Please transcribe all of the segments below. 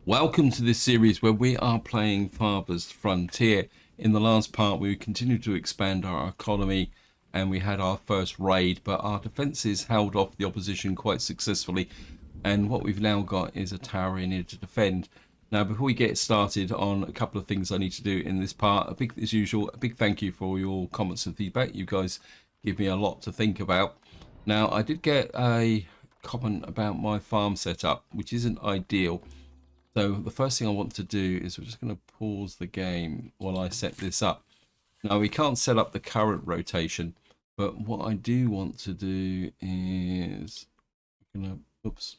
Welcome to this series where we are playing Farthest Frontier. In the last part, we continued to expand our economy and we had our first raid, but our defences held off the opposition quite successfully. And what we've now got is a tower in here to defend. Now, before we get started on a couple of things I need to do in this part, as usual, a big thank you for your comments and feedback. You guys give me a lot to think about. Now, I did get a comment about my farm setup, which isn't ideal. So the first thing I want to do is we're just going to pause the game while I set this up. Now we can't set up the current rotation, but what I do want to do is I'm going to, oops,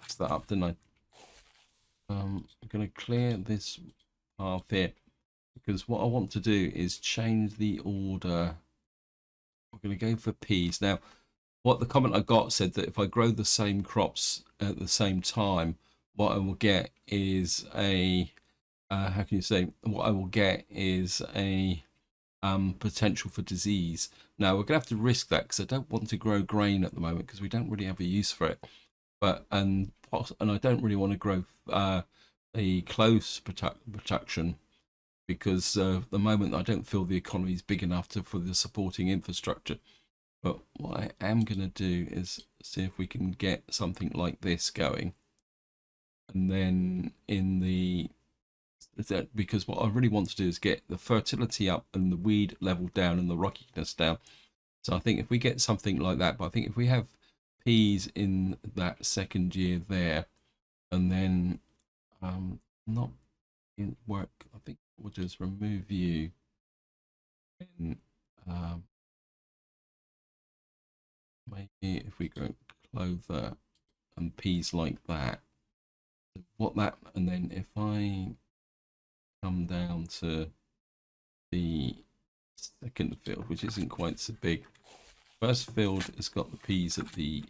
messed that up, didn't I? I'm going to clear this path here because what I want to do is change the order. We're going to go for peas. Now, what the comment I got said that if I grow the same crops at the same time, what I will get is a how can you say, what I will get is a potential for disease. Now we're gonna have to risk that because I don't want to grow grain at the moment because we don't really have a use for it. But and I don't really want to grow a close production because at the moment I don't feel the economy is big enough for the supporting infrastructure. But what I am going to do is see if we can get something like this going. And then because what I really want to do is get the fertility up and the weed level down and the rockiness down. So I think if we get something like that, but I think if we have peas in that second year there, and then not in work, I think we'll just remove you and maybe if we go clover and peas like that, and then if I come down to the second field, which isn't quite so big, first field has got the peas at the,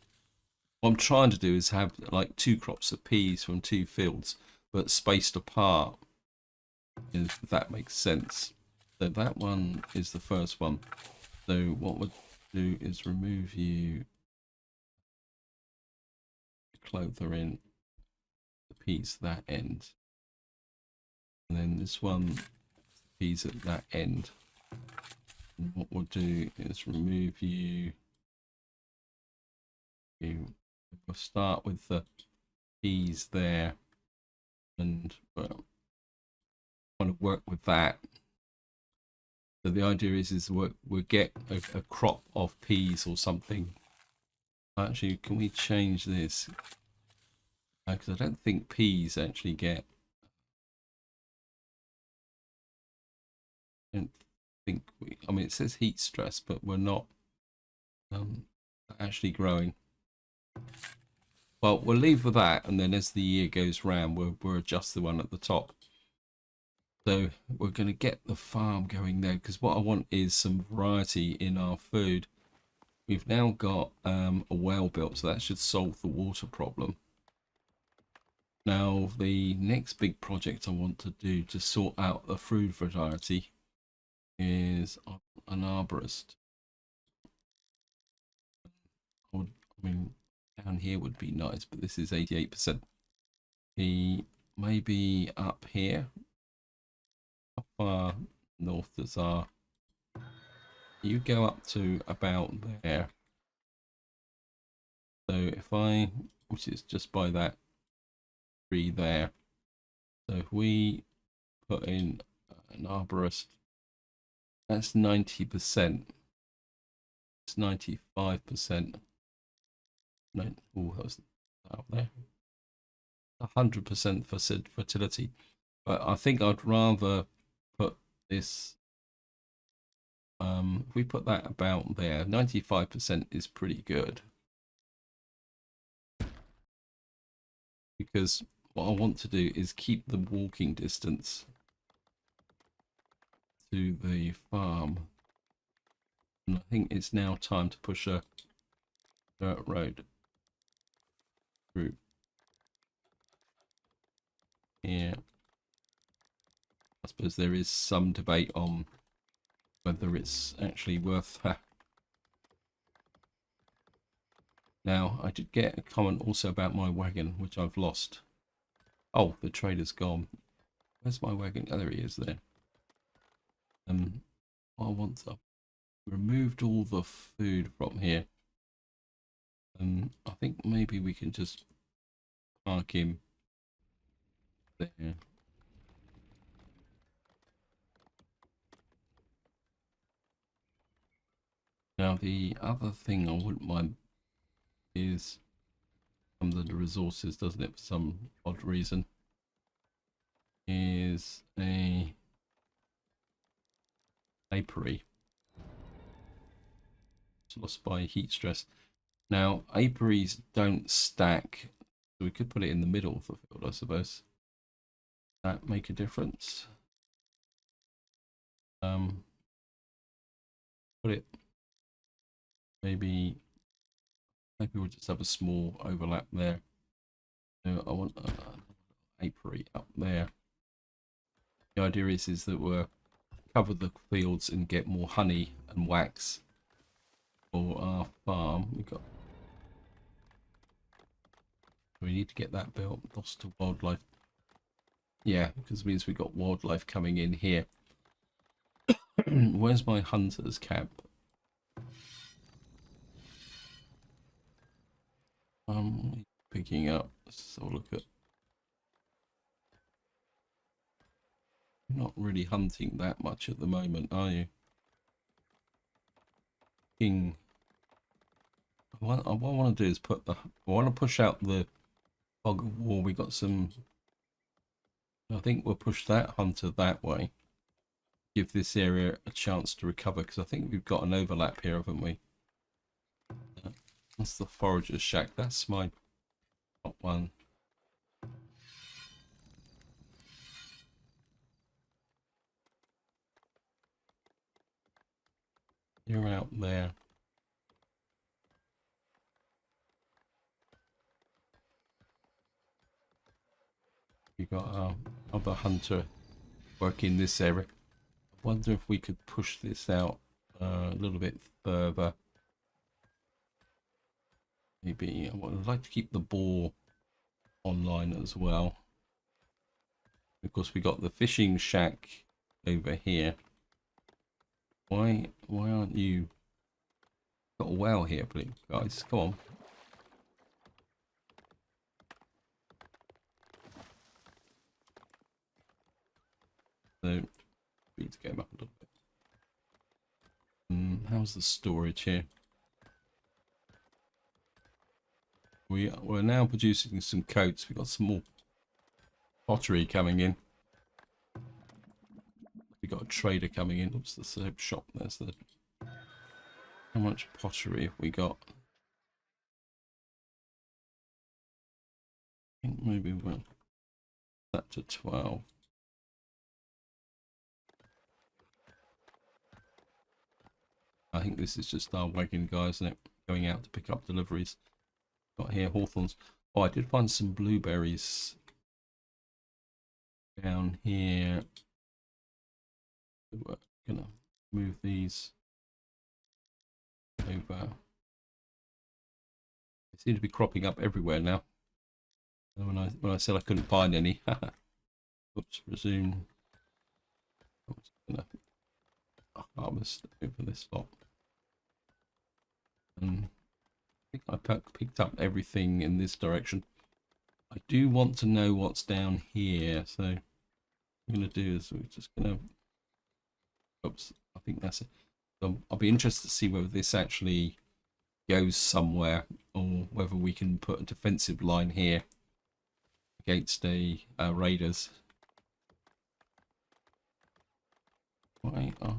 what I'm trying to do is have like 2 crops of peas from 2 fields, but spaced apart, if that makes sense. So that one is the first one. So what we'll do is remove you, clover in the peas that end, and then this one peas at that end. And what we'll do is remove you. We'll start with the peas there, and well, want to work with that. So the idea is we'll get a crop of peas or something. Actually, can we change this? Because I don't think peas actually get. I don't think we. I mean, it says heat stress, but we're not actually growing. Well, we'll leave with that, and then as the year goes round, we'll adjust the one at the top. So we're going to get the farm going there because what I want is some variety in our food. We've now got a well built, so that should solve the water problem. Now, the next big project I want to do to sort out the food variety is an arborist. I mean, down here would be nice, but this is 88%. He may be up here. How far north does our... You go up to about there. So if I, which is just by that tree there. So if we put in an arborist, that's 90%. It's 95%. No, oh, that was out there. 100% for fertility. But I think I'd rather put this. If we put that about there, 95% is pretty good. Because what I want to do is keep the walking distance to the farm. And I think it's now time to push a dirt road through here. I suppose there is some debate on whether it's actually worth... Now, I did get a comment also about my wagon, which I've lost. Oh, the trader's gone. Where's my wagon? Oh, there he is there. What I want to removed all the food from here. I think maybe we can just park him there. Now, the other thing I wouldn't mind is some of the resources, doesn't it, for some odd reason, is a apiary. It's lost by heat stress. Now, apiaries don't stack, so we could put it in the middle of the field, I suppose. That make a difference. Put it maybe we'll just have a small overlap there. So I want apiary up there. The idea is that we'll cover the fields and get more honey and wax for our farm. We need to get that built. Lost to wildlife. Yeah, because it means we got wildlife coming in here. Where's my hunter's camp? Picking up. Let's have a look at. You're not really hunting that much at the moment, are you? King. What I want to do is I want to push out the fog of war. We got some. I think we'll push that hunter that way. Give this area a chance to recover, because I think we've got an overlap here, haven't we? That's the forager's shack. That's my top one. You're out there. We got our other hunter working this area. I wonder if we could push this out a little bit further. Maybe I'd like to keep the boar online as well. Of course, we got the fishing shack over here. Why aren't you? Got a well here, please, guys. Come on. So, speed the game up a little bit. How's the storage here? We're now producing some coats. We've got some more pottery coming in. We've got a trader coming in. Oops, the soap shop. There's the. How much pottery have we got? I think maybe we'll that to 12. I think this is just our wagon guys, isn't it? Going out to pick up deliveries. Got here hawthorns. Oh, I did find some blueberries down here. We're gonna move these over. They seem to be cropping up everywhere now. And when I said I couldn't find any, oops, resume. I'm just gonna harvest over this lot. I think I picked up everything in this direction. I do want to know what's down here, so what I'm going to do is we're just going to. Oops, I think that's it. So I'll be interested to see whether this actually goes somewhere, or whether we can put a defensive line here against a raiders. Why are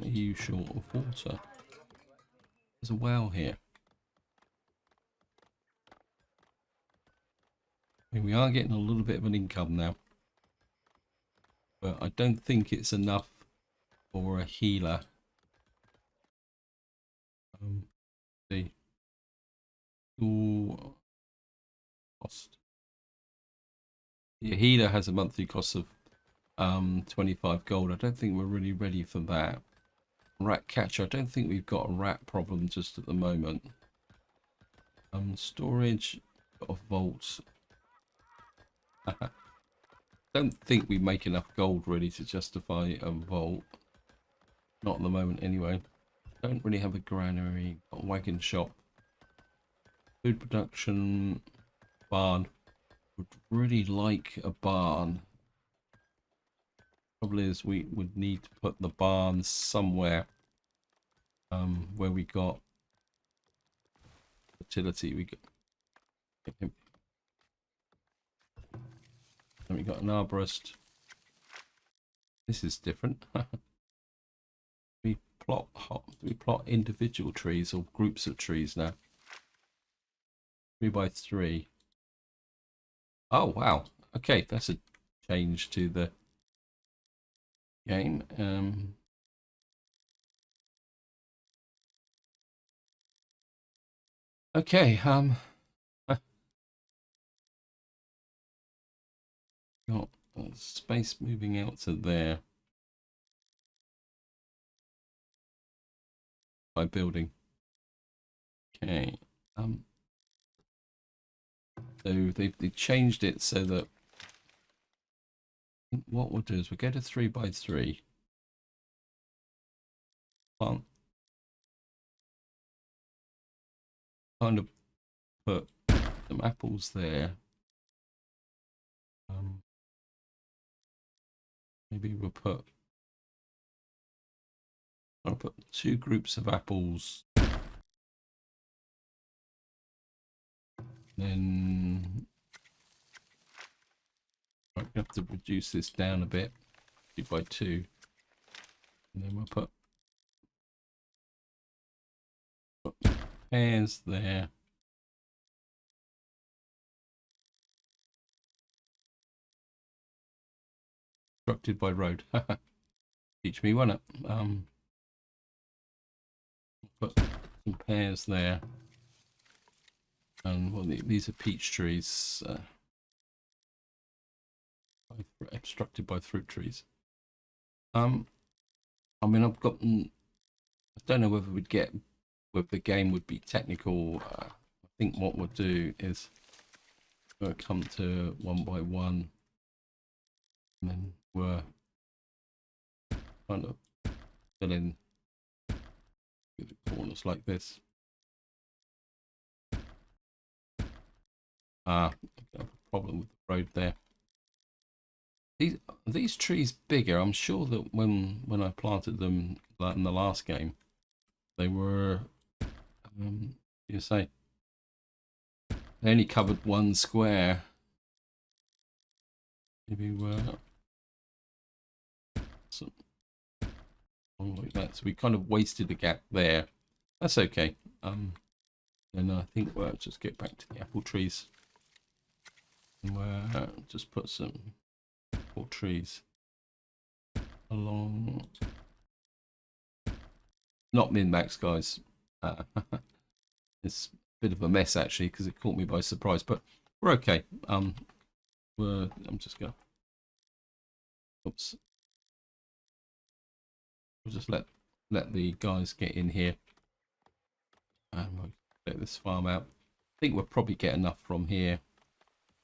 you short of water? There's a well here. I mean, we are getting a little bit of an income now, but I don't think it's enough for a healer. The cost. The healer has a monthly cost of 25 gold. I don't think we're really ready for that. Rat catcher. I don't think we've got a rat problem just at the moment. Storage of vaults. Don't think we make enough gold really to justify a vault. Not at the moment anyway. Don't really have a granary, a wagon shop. Food production, barn. Would really like a barn. Trouble is we would need to put the barn somewhere where we got fertility. And we got an arborist. This is different. we plot individual trees or groups of trees now? 3 by 3. Oh wow. Okay, that's a change to the game. Okay, got space moving out to there by building. Okay, so they changed it so that what we'll do is we'll go to 3 by 3. Plant, kind of put some apples there. Maybe I'll put 2 groups of apples. Then I have to reduce this down a bit, 2 by 2. And then we'll put pears there. Constructed by road. Teach me one up. Put some pears there. And well, these are peach trees. Obstructed by fruit trees. I mean, I don't know whether the game would be technical. I think what we'll do is we'll come to 1 by 1, and then we're kind of fill in the corners like this. I have a problem with the road there. These trees bigger. I'm sure that when I planted them like in the last game, they were you say they only covered 1 square. Maybe we're something like that. So we kind of wasted a gap there. That's okay. Then I think we'll just get back to the apple trees. And we'll just put some apple trees along. Not min-max, guys. It's a bit of a mess actually because it caught me by surprise, but we're okay. I'm just gonna. Oops. We'll just let the guys get in here, and we'll let this farm out. I think we'll probably get enough from here.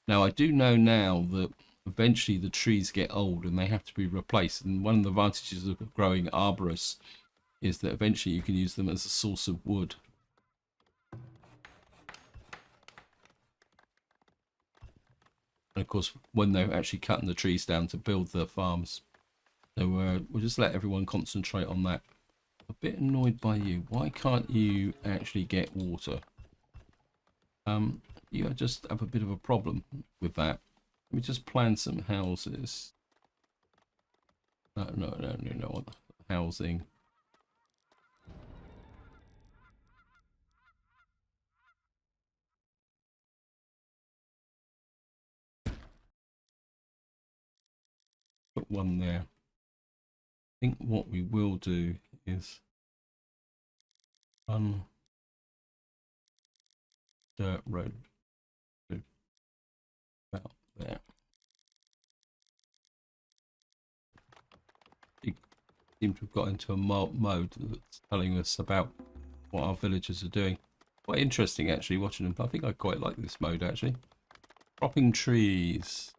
Now I do know now that eventually the trees get old and they have to be replaced, and one of the advantages of growing arborists is that eventually you can use them as a source of wood. And of course, when they're actually cutting the trees down to build the farms. So we'll just let everyone concentrate on that. A bit annoyed by you. Why can't you actually get water? You just have a bit of a problem with that. Let me just plan some houses. No. Housing. Put one there. I think what we will do is run dirt road to about there. We seem to have got into a mode that's telling us about what our villagers are doing. Quite interesting actually watching them. I think I quite like this mode actually. Cropping trees.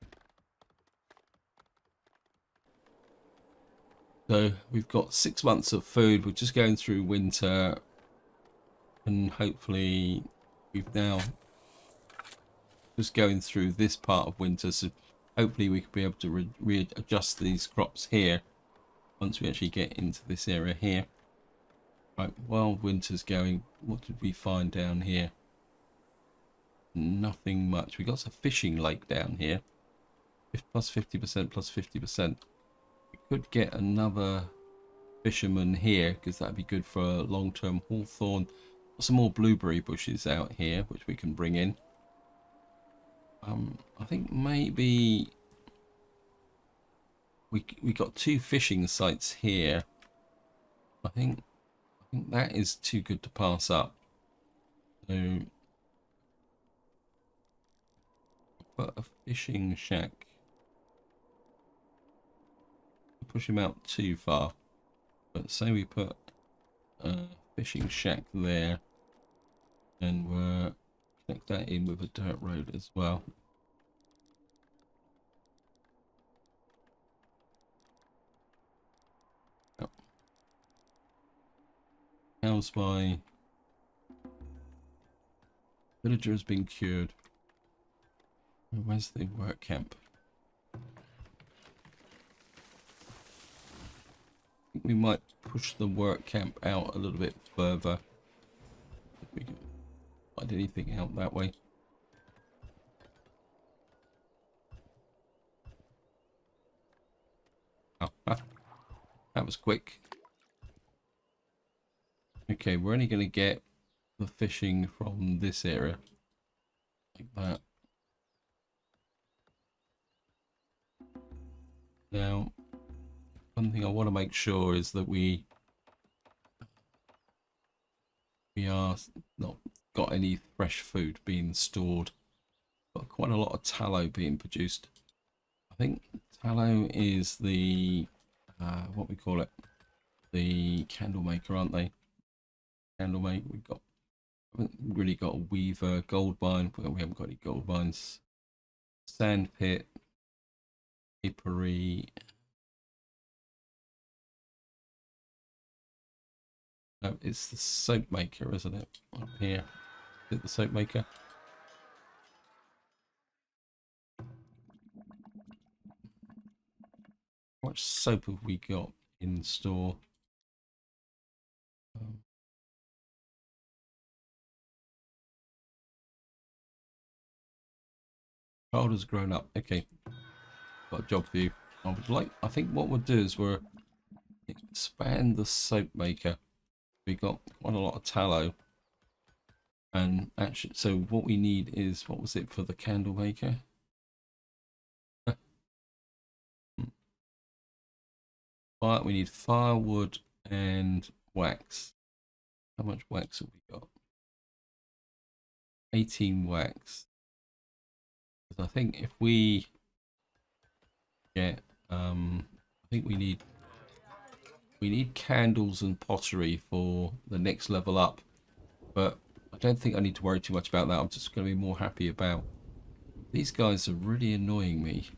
So we've got 6 months of food. We're just going through winter, and hopefully we've now just going through this part of winter. So hopefully we could be able to readjust these crops here once we actually get into this area here. Right, while winter's going, what did we find down here? Nothing much. We got a fishing lake down here. Plus 50%, plus 50%. We could get another fisherman here because that'd be good for long-term hawthorn. Got some more blueberry bushes out here which we can bring in. I think maybe we got 2 fishing sites here. I think that is too good to pass up. So put a fishing shack. Push him out too far. But say we put a fishing shack there, and we'll connect that in with a dirt road as well. Oh. How's my villager has been cured? Where's the work camp? I think we might push the work camp out a little bit further. If we can find anything out that way. Oh, that was quick. Okay, we're only going to get the fishing from this area. Like that. Now, one thing I want to make sure is that we are not got any fresh food being stored. Got quite a lot of tallow being produced. I think tallow is the what we call it, the candle maker, aren't they? Candle maker. Haven't really got a weaver, gold mine. Well, we haven't got any gold mines. Sand pit, papery. No, it's the soap maker, isn't it? Up here. Is it the soap maker? How much soap have we got in store? Child has grown up. Okay, got a job for you. I think what we'll do is we'll expand the soap maker. We got quite a lot of tallow. And actually, so what we need is, what was it for the candle maker? We need firewood and wax. How much wax have we got? 18 wax. I think if we get, I think we need candles and pottery for the next level up, but I don't think I need to worry too much about that. I'm just going to be more happy about these guys are really annoying me.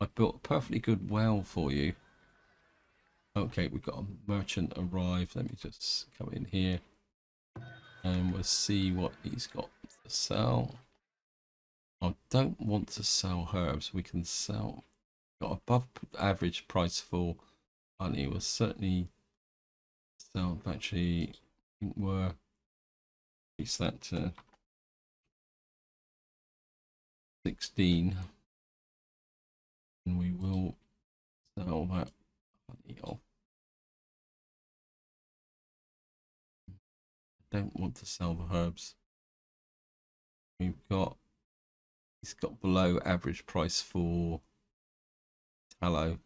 I built a perfectly good well for you. Okay, we've got a merchant arrive. Let me just come in here and we'll see what he's got to sell. I don't want to sell herbs. We can sell, got above average price for honey. We'll certainly sell, actually, I think we're increase that to 16, and we will sell that honey off. I don't want to sell the herbs. We've got, he's got below average price for tallow.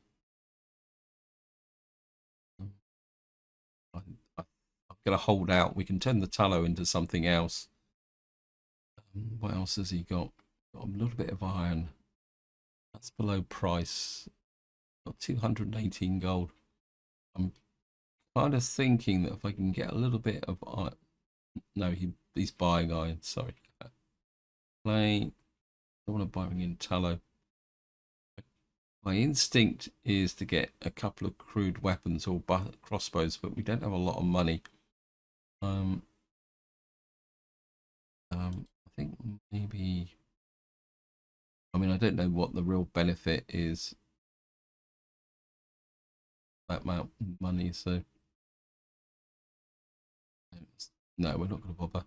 I'm going to hold out. We can turn the tallow into something else. What else has he got? Got a little bit of iron. That's below price. Got 218 gold. I'm kind of thinking that if I can get a little bit of iron. No, he he's buying iron. Sorry. Clay. I want to buy in tallow. My instinct is to get a couple of crude weapons or crossbows, but we don't have a lot of money. I think maybe. I mean, I don't know what the real benefit is. That amount of money, so no, we're not going to bother.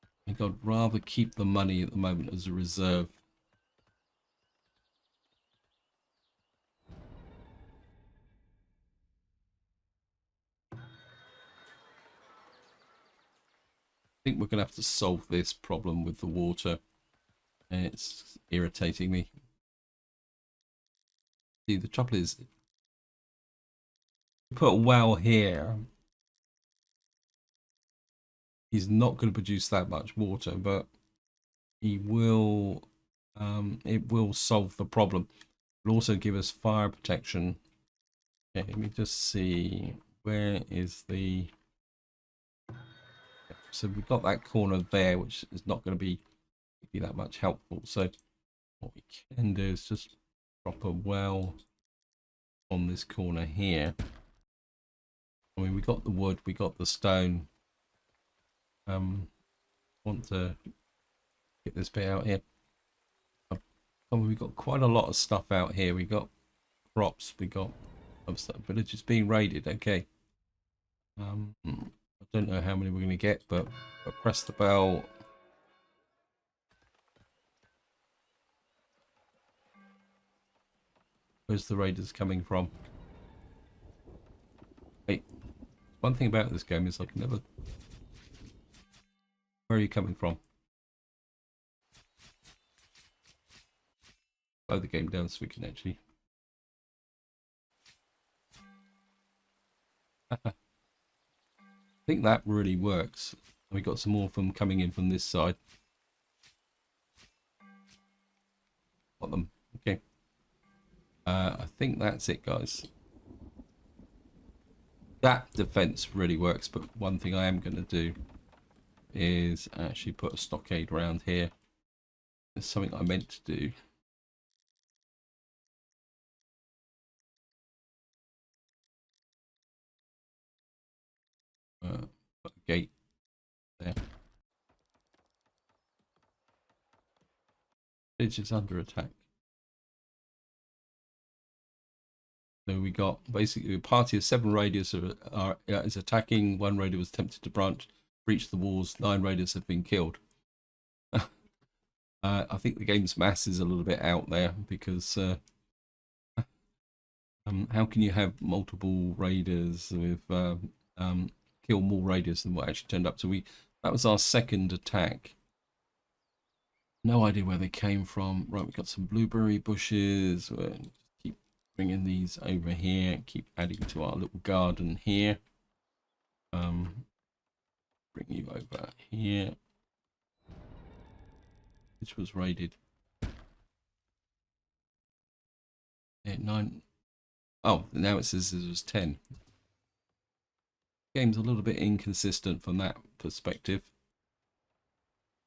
I think I'd rather keep the money at the moment as a reserve. I think we're going to have to solve this problem with the water. It's irritating me. See, the trouble is, put a well here. He's not going to produce that much water, but he will. It will solve the problem. It'll also give us fire protection. Okay, let me just see, where is the. So we've got that corner there, which is not going to be that much helpful. So what we can do is just drop a well on this corner here. I mean, we got the wood, we got the stone. Want to get this bit out here. Oh, we've got quite a lot of stuff out here. We got crops, we got villages being raided. Okay. I don't know how many we're going to get, but press the bell. Where's the raiders coming from? Hey, one thing about this game is I can never. Where are you coming from? Slow the game down so we can actually. I think that really works. We got some more from coming in from this side. Got them. Okay. I think that's it, guys. That defense really works, but one thing I am going to do is actually put a stockade around here. It's something I meant to do. Put a gate there. Village is under attack. So we got basically a party of 7 raiders is attacking. 1 raider was tempted to breach the walls. 9 raiders have been killed. I think the game's mass is a little bit out there because how can you have multiple raiders with kill more raiders than what actually turned up? So that was our second attack. No idea where they came from. Right, we got some blueberry bushes. We'll keep bringing these over here. Keep adding to our little garden here. Bring you over here. Which was raided. 8, 9. Oh, now it says it was 10. Game's a little bit inconsistent from that perspective.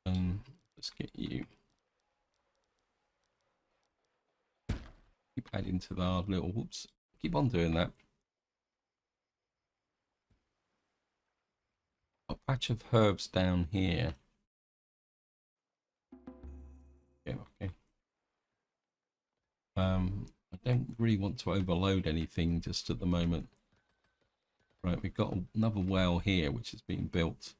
Let's get you. Keep adding to our little. Whoops. Keep on doing that. A patch of herbs down here. Yeah, okay. I don't really want to overload anything just at the moment. Right, we've got another well here which is being built.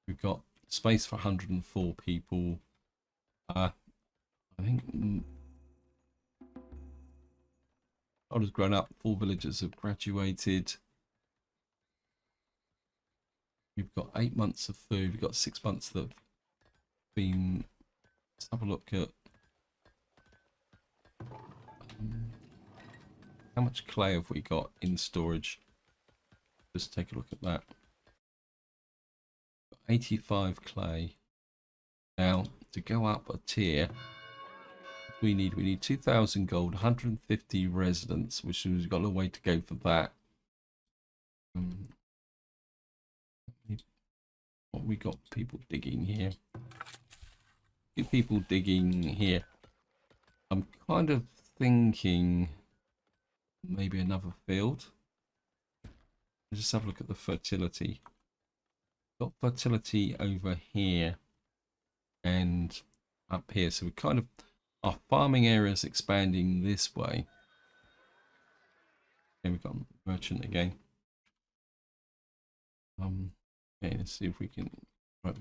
We've got space for 104 people. I think child has grown up, 4 villagers have graduated. We've got 8 months of food. We've got 6 months that have been. Let's have a look at how much clay have we got in storage. Just take a look at that. 85 clay. Now to go up a tier, we need 2,000 gold, 150 residents, which we've got a way to go for that. What we got people digging here? Few people digging here. I'm kind of thinking maybe another field. Let's just have a look at the fertility. Got fertility over here and up here. So we kind of, our farming area is expanding this way. Okay, we've got merchant again. Okay, let's see if we can. Right.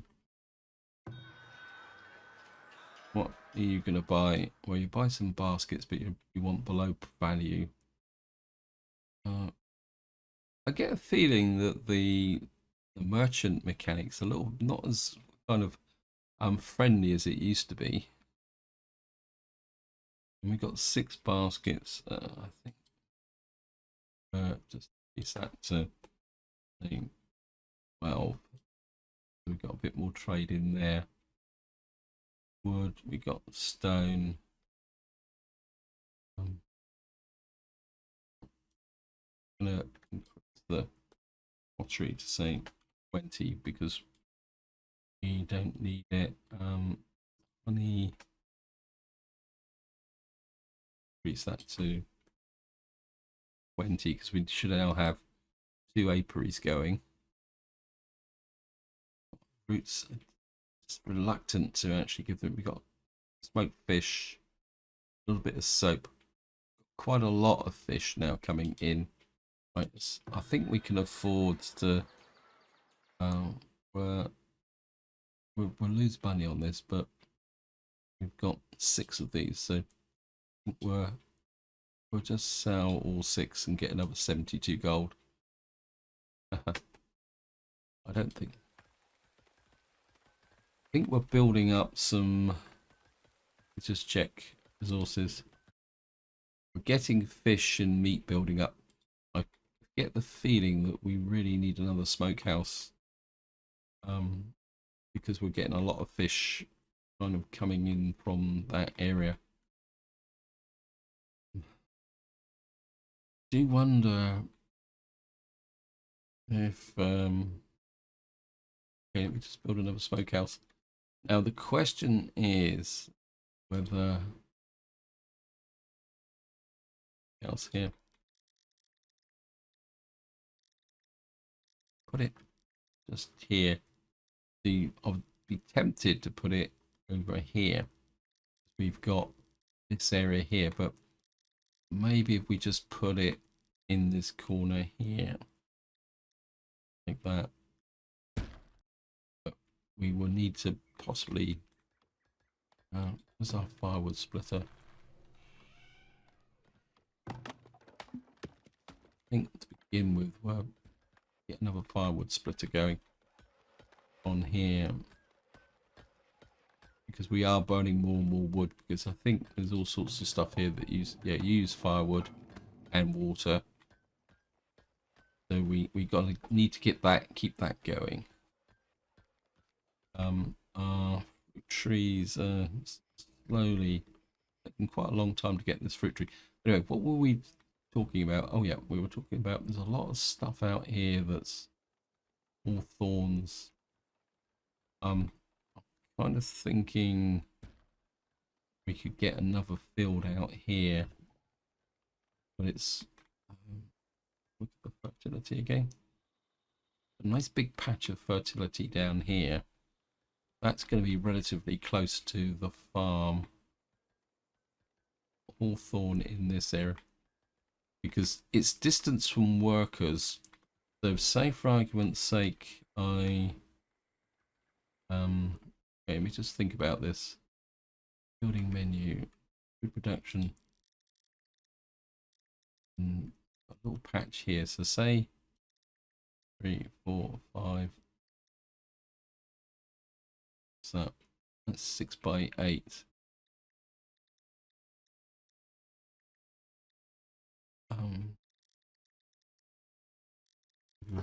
What are you going to buy? Well, you buy some baskets, but you want below value. I get a feeling that the merchant mechanic's a little not as kind of friendly as it used to be. And we got 6 baskets. I think just is that to 12. We got a bit more trade in there. Wood. We got stone. I'm gonna increase the pottery to say 20 because we don't need it. Honey. Increase that to 20 because we should now have 2 apiaries going. Roots, it's reluctant to actually give them. We got smoked fish, a little bit of soap, quite a lot of fish now coming in. Right, I think we can afford to. We'll lose money on this, but we've got 6 of these, so we'll just sell all 6 and get another 72 gold. I don't think. I think we're building up some. Let's just check resources. We're getting fish and meat building up. I get the feeling that we really need another smokehouse. Because we're getting a lot of fish kind of coming in from that area. Do wonder if okay, let me just build another smokehouse. Now the question is whether else here. Put it just here. I'll be tempted to put it over here. We've got this area here, but maybe if we just put it in this corner here, like that. But we will need to possibly. Where's our firewood splitter? I think to begin with, we'll get another firewood splitter going on here because we are burning more and more wood because I think there's all sorts of stuff here that use firewood and water. So we need to keep that going. Our fruit trees are slowly taking quite a long time to get this fruit tree. Anyway, what were we talking about? Oh yeah, we were talking about there's a lot of stuff out here that's all thorns. I'm kind of thinking we could get another field out here, but it's look at the fertility again. A nice big patch of fertility down here. That's going to be relatively close to the farm. Hawthorn in this area because it's distance from workers. So say for argument's sake, okay, let me just think about this. Building menu, food production, and a little patch here. So say 3, 4, 5. So that's 6 by 8. I'll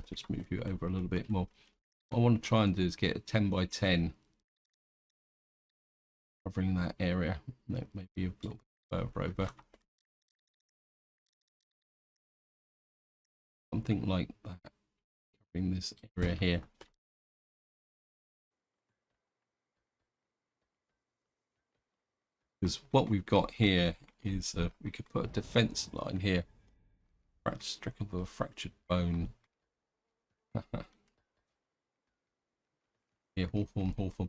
just move you over a little bit more. What I want to try and do is get a 10 by 10 covering that area. Maybe a little bit further over. Something like that, covering this area here. Because what we've got here is we could put a defense line here. Stricken with a fractured bone. Here, hawthorn. I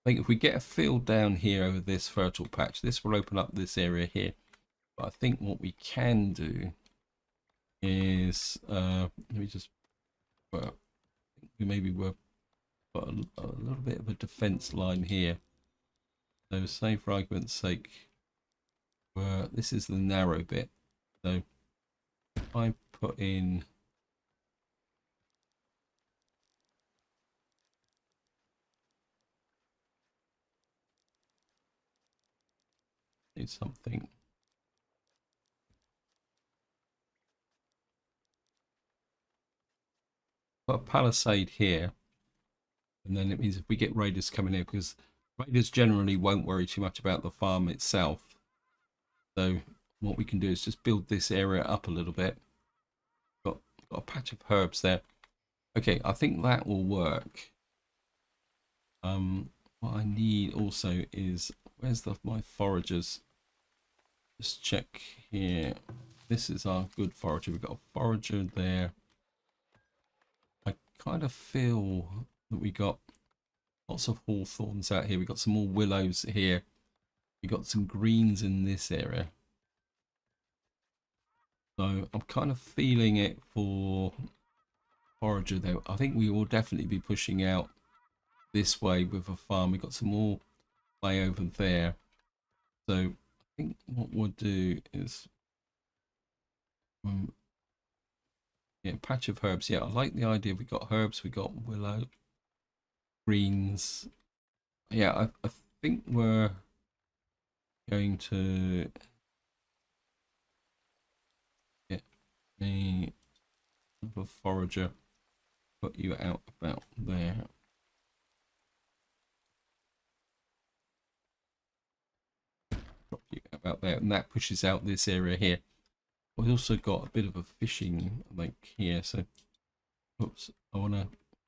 think if we get a field down here over this fertile patch, this will open up this area here. But I think what we can do is let me just we maybe will put a little bit of a defense line here. So say for argument's sake, this is the narrow bit. So if I put in something. Put a palisade here, and then it means if we get raiders coming in, because raiders generally won't worry too much about the farm itself. So what we can do is just build this area up a little bit. Got a patch of herbs there. Okay, I think that will work. What I need also is, where's my foragers? Just check here. This is our good forager. We've got a forager there. I kind of feel that we got lots of hawthorns out here. We got some more willows here. We got some greens in this area. So I'm kind of feeling it for forager though. I think we will definitely be pushing out this way with a farm. We got some more way over there. So I think what we'll do is yeah, patch of herbs. Yeah, I like the idea. We got herbs, we got willow, greens. Yeah, I think we're going to get a forager, put you out about there. Drop you about there, and that pushes out this area here. We've also got a bit of a fishing lake here, so oops, I want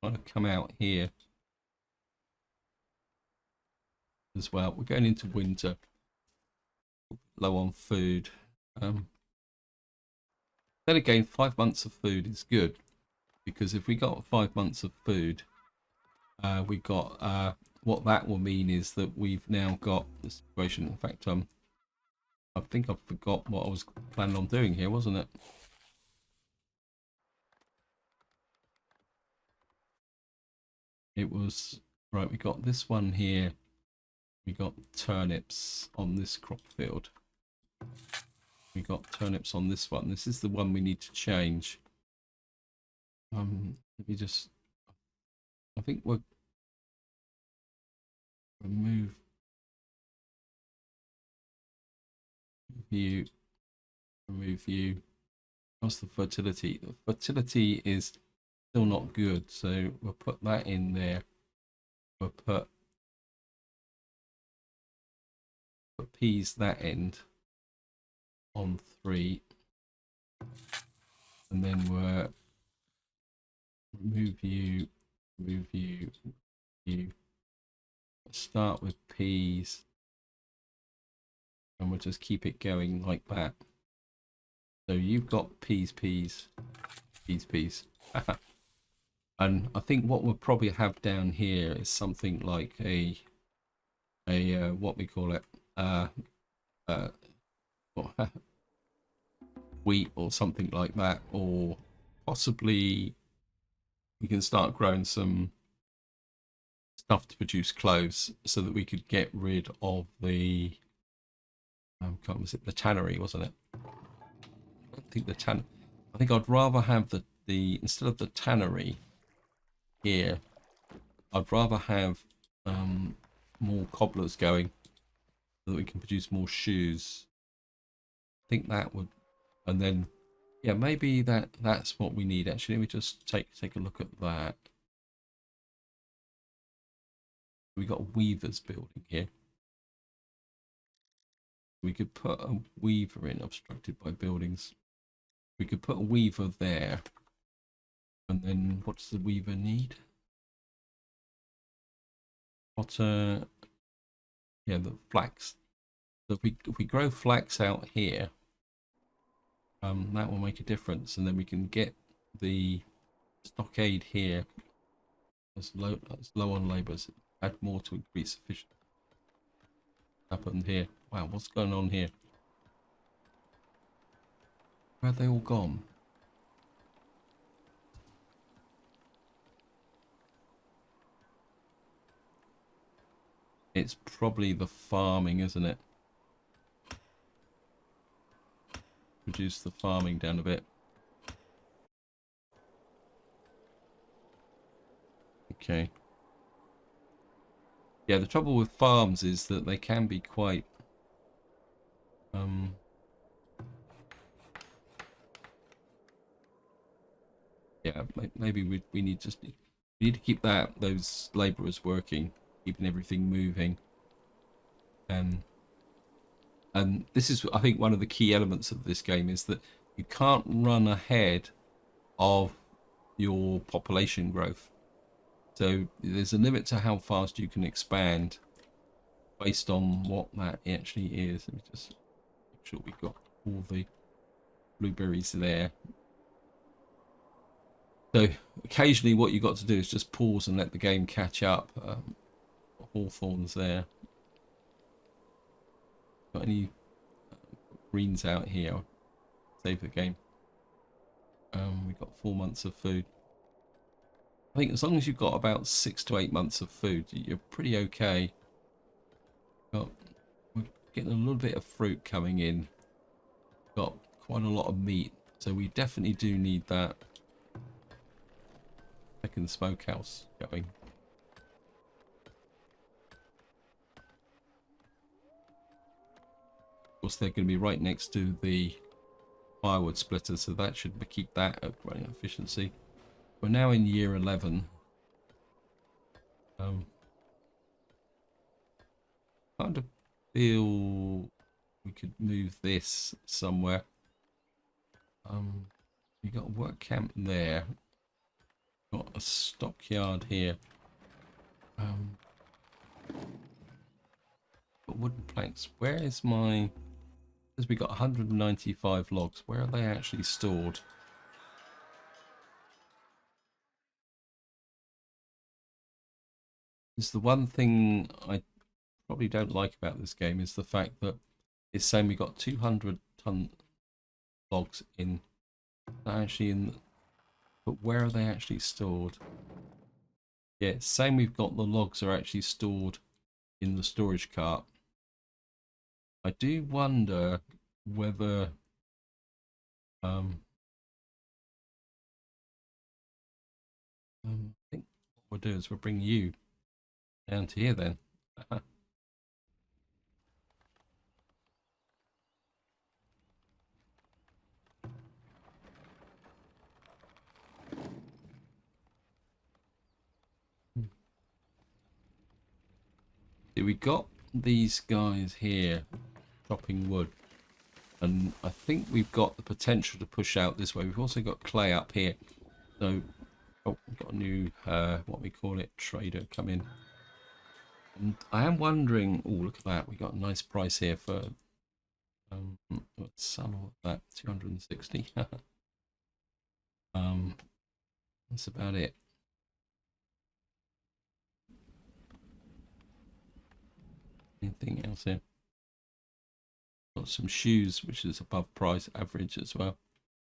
to come out here as well. We're going into winter, low on food. Then again, 5 months of food is good, because if we got 5 months of food, we got what that will mean is that we've now got the situation. In fact, I think I forgot what I was planning on doing here, wasn't it? It was right. We got this one here. We got turnips on this crop field. We got turnips on this one. This is the one we need to change. Let me just. I think we'll remove you. Remove you. How's the fertility? The fertility is still not good, so we'll put that in there. We'll put peas that end on 3, and then we'll remove you. Start with peas, and we'll just keep it going like that. So you've got peas. And I think what we'll probably have down here is something like a what we call it, wheat or something like that, or possibly we can start growing some stuff to produce clothes so that we could get rid of the was it the tannery, wasn't it? I think I think I'd rather have the instead of the tannery here, I'd rather have more cobblers going so that we can produce more shoes. I think that would, and then yeah, maybe that's what we need actually. Let me just take a look at that. We got a weaver's building here. We could put a weaver in, obstructed by buildings. We could put a weaver there. And then what does the weaver need? Potter. Yeah, the flax. So if we grow flax out here, that will make a difference, and then we can get the stockade here as low on labours. Add more to increase efficiency. Happened here. Wow, what's going on here? Where have they all gone? It's probably the farming, isn't it? Reduce the farming down a bit. Okay. Yeah, the trouble with farms is that they can be quite yeah, maybe we need we need to keep those labourers working, keeping everything moving. And this is, I think, one of the key elements of this game is that you can't run ahead of your population growth. So there's a limit to how fast you can expand based on what that actually is. Let me just make sure we've got all the blueberries there. So occasionally what you've got to do is just pause and let the game catch up. Hawthorns there. Got any greens out here? Save the game. We've got 4 months of food. I think as long as you've got about 6 to 8 months of food, you're pretty okay. We're getting a little bit of fruit coming in. Got quite a lot of meat, so we definitely do need that second smokehouse going. Of course, they're going to be right next to the firewood splitter, so that should keep that at running efficiency. We're now in year 11. Kind of feel we could move this somewhere. We got a work camp there. Got a stockyard here. Got wooden planks. Where is my? Because we got 195 logs. Where are they actually stored? It's the one thing I probably don't like about this game is the fact that it's saying we got 200-ton logs in. Actually in, but where are they actually stored? Yeah, it's saying we've got the logs are actually stored in the storage cart. I do wonder whether I think what we'll do is we'll bring you down to here then. We got these guys here chopping wood, and I think we've got the potential to push out this way. We've also got clay up here, so we've got a new what we call it, trader come in. And I am wondering, oh look at that, we got a nice price here for let's sell all of that, 260. That's about it. Anything else here? Got some shoes, which is above price average as well.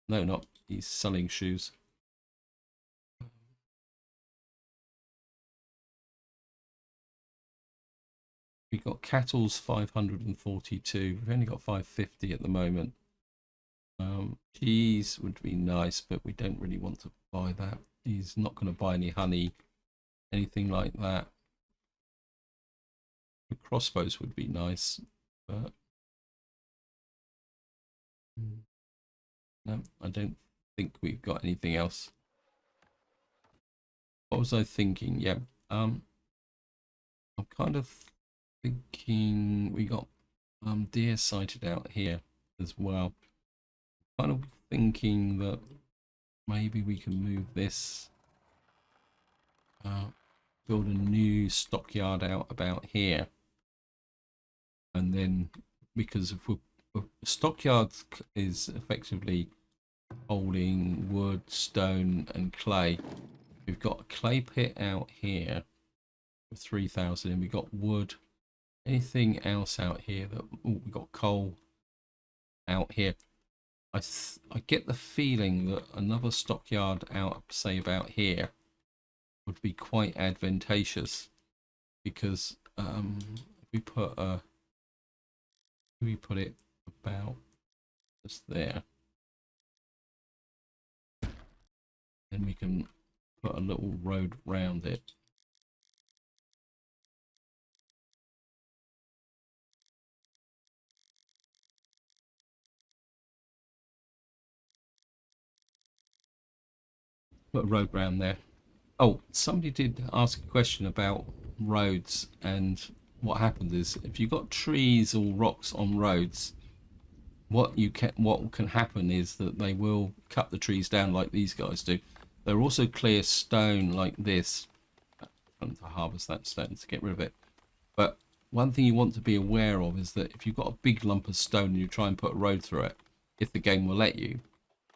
No, not, he's selling shoes. We've got cattle's 542. We've only got 550 at the moment. Cheese would be nice, but we don't really want to buy that. He's not going to buy any honey, anything like that. The crossbows would be nice, but no, I don't think we've got anything else. What was I thinking? Yeah, I'm kind of thinking we got deer sighted out here as well. Kind of thinking that maybe we can move this, build a new stockyard out about here, and then because if stockyard is effectively holding wood, stone, and clay. We've got a clay pit out here for 3,000, and we've got wood. Anything else out here that we've got coal out here. I get the feeling that another stockyard out, say about here, would be quite advantageous because if we put it about just there, then we can put a little road round it. Put a road round there. Oh, somebody did ask a question about roads, and what happens is if you've got trees or rocks on roads, what can happen is that they will cut the trees down like these guys do. They'll also clear stone like this to harvest that stone to get rid of it. But one thing you want to be aware of is that if you've got a big lump of stone and you try and put a road through it, if the game will let you,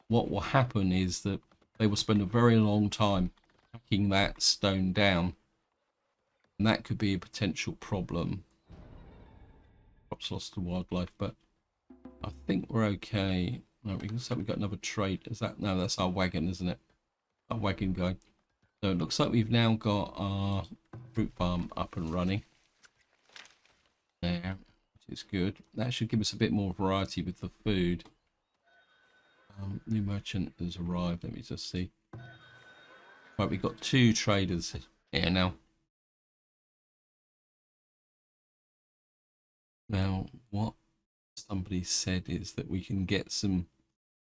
what will happen is that they will spend a very long time hacking that stone down, and that could be a potential problem. Perhaps lost to wildlife, but I think we're okay. No, we looks like we've got another trade. Is that no? That's our wagon, isn't it? Our wagon guy. So it looks like we've now got our fruit farm up and running there, which is good. That should give us a bit more variety with the food. New merchant has arrived. Let me just see. Right, we've got 2 traders here now. Now, what somebody said is that we can get some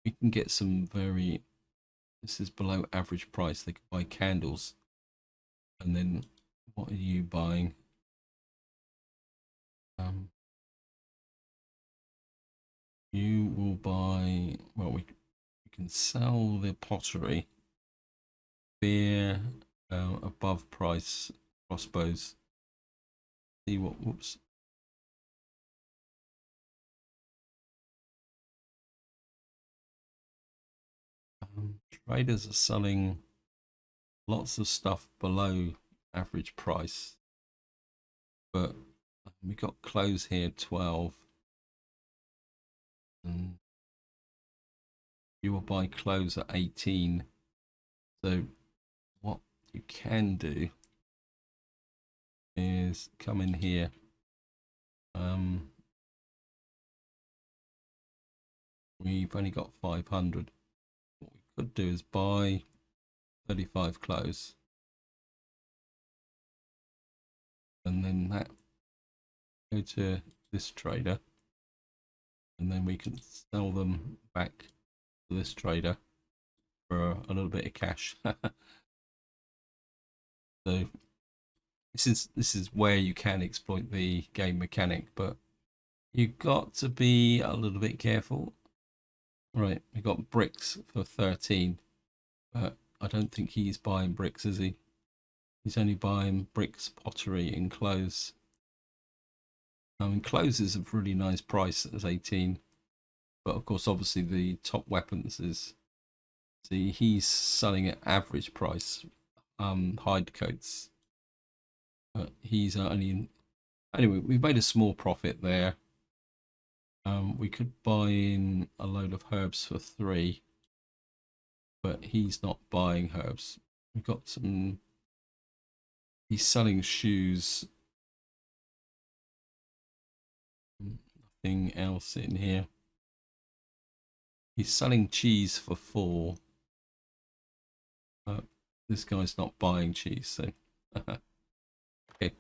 very, this is below average price. They can buy candles. And then what are you buying? You will buy, well, we can sell the pottery, beer, above price, crossbows. See what, whoops. Traders are selling lots of stuff below average price, but we got clothes here 12, and you will buy clothes at 18. So what you can do is come in here. We've only got 500. What we could do is buy 35 clothes, and then that go to this trader, and then we can sell them back to this trader for a little bit of cash. So this is where you can exploit the game mechanic, but you've got to be a little bit careful. Right, we got bricks for 13, but I don't think he's buying bricks, is he? He's only buying bricks, pottery, and clothes. I mean, clothes is a really nice price as 18, but of course, obviously, the top weapons is. See, he's selling at average price, hide coats. But he's only. Anyway, we've made a small profit there. We could buy in a load of herbs for 3, but he's not buying herbs. We've got some. He's selling shoes. Nothing else in here. He's selling cheese for 4. This guy's not buying cheese, so. Okay.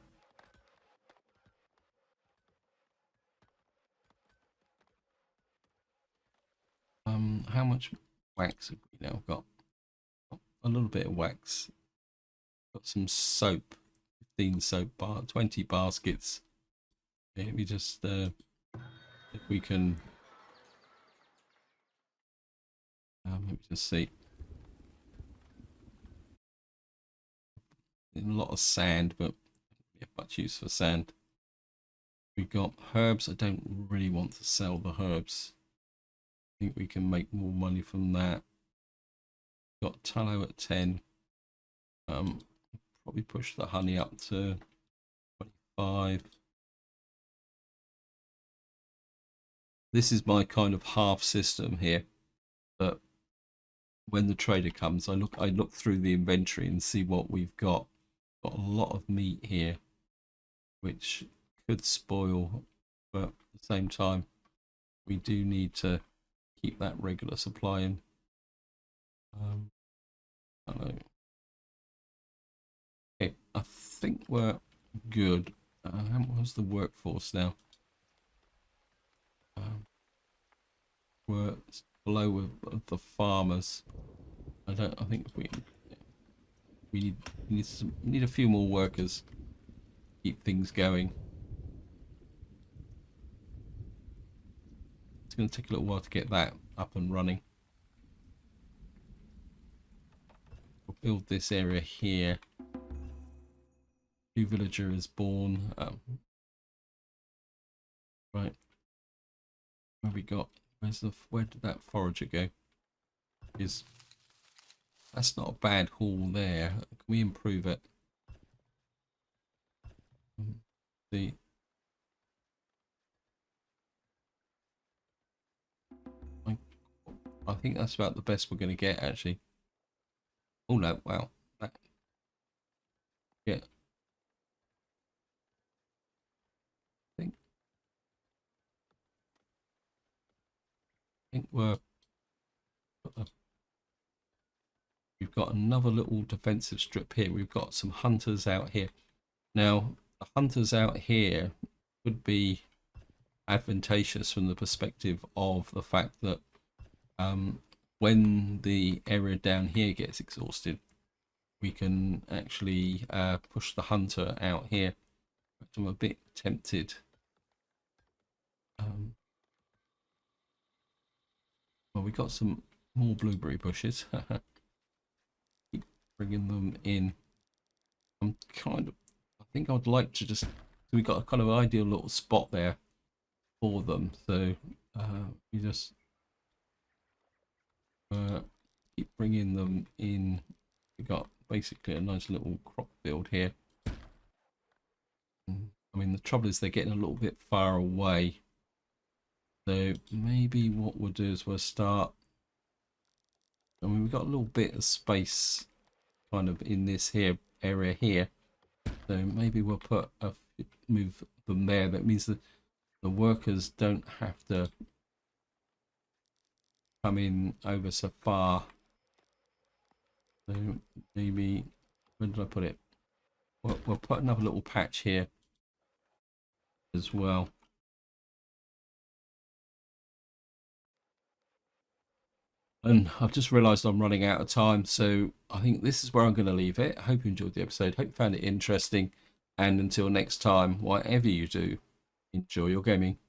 How much wax have we now got? A little bit of wax. Got some soap. 15 soap bar, 20 baskets. Maybe just if we can. Let me just see. A lot of sand, but we have much use for sand. We got herbs. I don't really want to sell the herbs. I think we can make more money from that. Got tallow at 10. Probably push the honey up to 25. This is my kind of half system here. But when the trader comes, I look through the inventory and see what we've got. Got a lot of meat here, which could spoil, but at the same time, we do need to keep that regular supply in. I don't know. Okay, I think we're good. How's the workforce now? We're below the farmers. I think we need a few more workers to keep things going. It's going to take a little while to get that up and running. We'll build this area here. New villager is born. Right. Where we got? Where did that forager go? That's not a bad haul there. Can we improve it? See. I think that's about the best we're going to get, actually. Oh no! Wow. Yeah. I think we've got another little defensive strip here. We've got some hunters out here. Now, the hunters out here would be advantageous from the perspective of the fact that when the area down here gets exhausted, we can actually push the hunter out here. I'm a bit tempted. Well, we got some more blueberry bushes. Keep bringing them in. I think I'd like to just. So we got a kind of ideal little spot there for them. So we just keep bringing them in. We got basically a nice little crop field here. I mean, the trouble is they're getting a little bit far away. So maybe what we'll do is we'll start. I mean, we've got a little bit of space kind of in this here area here. So maybe we'll move them there. That means that the workers don't have to come in over so far. So maybe, where did I put it? We'll put another little patch here as well. And I've just realised I'm running out of time, so I think this is where I'm going to leave it. I hope you enjoyed the episode. Hope you found it interesting. And until next time, whatever you do, enjoy your gaming.